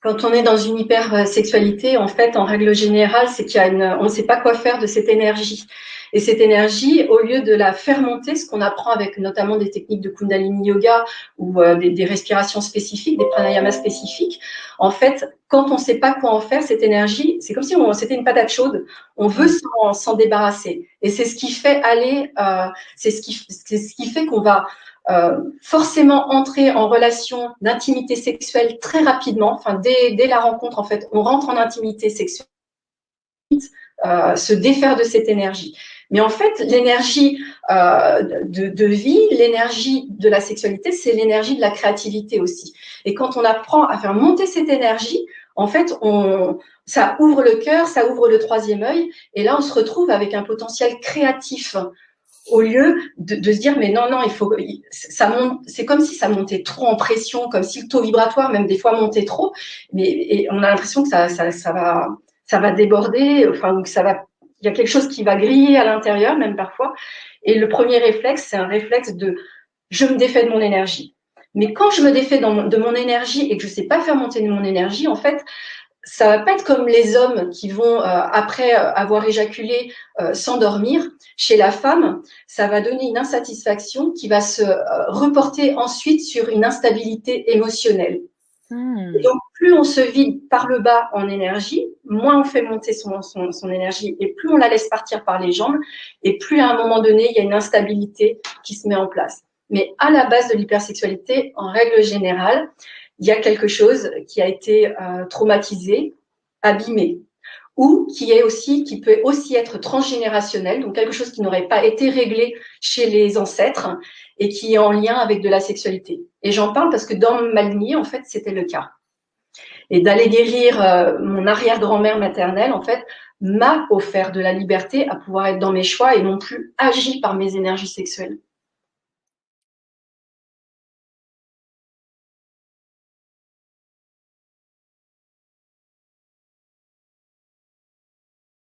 Quand on est dans une hypersexualité, en fait, en règle générale, c'est qu'il y a on ne sait pas quoi faire de cette énergie. Et cette énergie, au lieu de la faire monter, ce qu'on apprend avec notamment des techniques de Kundalini Yoga ou des respirations spécifiques, des pranayamas spécifiques, en fait, quand on ne sait pas quoi en faire, cette énergie, c'est comme si c'était une patate chaude. On veut s'en débarrasser. Et c'est ce qui fait aller, c'est ce qui fait qu'on va forcément entrer en relation d'intimité sexuelle très rapidement. Enfin, dès la rencontre, en fait, on rentre en intimité sexuelle, se défaire de cette énergie. Mais en fait, l'énergie de vie, l'énergie de la sexualité, c'est l'énergie de la créativité aussi. Et quand on apprend à faire monter cette énergie, en fait, ça ouvre le cœur, ça ouvre le troisième œil, et là, on se retrouve avec un potentiel créatif au lieu de se dire mais non, il faut ça monte, c'est comme si ça montait trop en pression, comme si le taux vibratoire même des fois montait trop, et on a l'impression que ça va déborder, enfin que il y a quelque chose qui va griller à l'intérieur même parfois. Et le premier réflexe, c'est un réflexe de je me défais de mon énergie. Mais quand je me défais de mon énergie et que je sais pas faire monter de mon énergie, en fait, ça va pas être comme les hommes qui vont, après avoir éjaculé, s'endormir. Chez la femme, ça va donner une insatisfaction qui va se reporter ensuite sur une instabilité émotionnelle. Et donc, plus on se vide par le bas en énergie, moins on fait monter son énergie et plus on la laisse partir par les jambes et plus à un moment donné, il y a une instabilité qui se met en place. Mais à la base de l'hypersexualité, en règle générale, il y a quelque chose qui a été traumatisé, abîmé, ou qui peut aussi être transgénérationnel, donc quelque chose qui n'aurait pas été réglé chez les ancêtres et qui est en lien avec de la sexualité. Et j'en parle parce que dans ma lignée, en fait, c'était le cas. Et d'aller guérir mon arrière-grand-mère maternelle, en fait, m'a offert de la liberté à pouvoir être dans mes choix et non plus agi par mes énergies sexuelles.